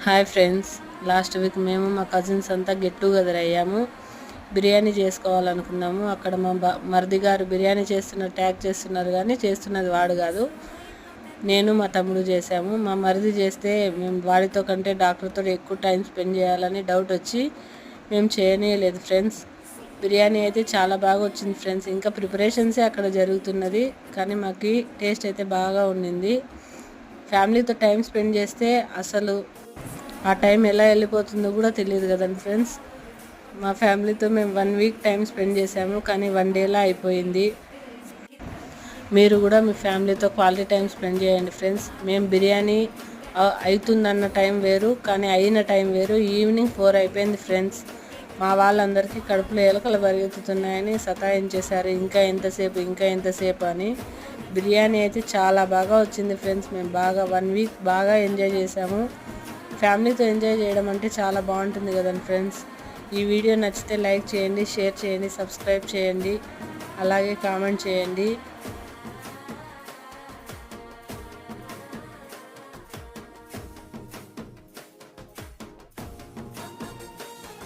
Hi friends, last week మేము మా cousins అంతా గెట్ టుగెదర్ అయ్యాము. బిర్యానీ చేసుకోవాలనుకున్నాము. అక్కడ మా మరిది గారు బిర్యానీ ట్యాగ్ చేస్తున్నారు, కానీ చేస్తున్నది వాడు కాదు, నేను మా తమ్ముడు చేసాము. మా మరిది చేస్తే మేము వాడితో కంటే డాక్టర్తో ఎక్కువ టైం స్పెండ్ చేయాలని డౌట్ వచ్చి మేము చేయనీయలేదు ఫ్రెండ్స్. బిర్యానీ అయితే చాలా బాగా వచ్చింది ఫ్రెండ్స్. ఇంకా ప్రిపరేషన్సే అక్కడ జరుగుతున్నది, కానీ మాకు టేస్ట్ అయితే బాగా ఉండింది. ఫ్యామిలీతో టైం స్పెండ్ చేస్తే అసలు ఆ టైం ఎలా వెళ్ళిపోతుందో కూడా తెలియదు కదండి ఫ్రెండ్స్. మా ఫ్యామిలీతో మేము 1 వీక్ టైం స్పెండ్ చేసాము, కానీ 1 డేలా అయిపోయింది. మీరు కూడా మీ ఫ్యామిలీతో క్వాలిటీ టైం స్పెండ్ చేయండి ఫ్రెండ్స్. మేము బిర్యానీ అవుతుందన్న టైం వేరు, కానీ అయిన టైం వేరు. ఈవినింగ్ 4 అయిపోయింది ఫ్రెండ్స్. మా వాళ్ళందరికీ కడుపులో ఎలకలు పరిగెత్తుతున్నాయని సతాయించేశారు, ఇంకా ఎంతసేపు అని. బిర్యానీ అయితే చాలా బాగా వచ్చింది ఫ్రెండ్స్. మేము 1 వీక్ బాగా ఎంజాయ్ చేసాము. ఫ్యామిలీతో ఎంజాయ్ చేయడం అంటే చాలా బాగుంటుంది కదండి ఫ్రెండ్స్. ఈ వీడియో నచ్చితే లైక్ చేయండి, షేర్ చేయండి, సబ్స్క్రైబ్ చేయండి, అలాగే కామెంట్ చేయండి.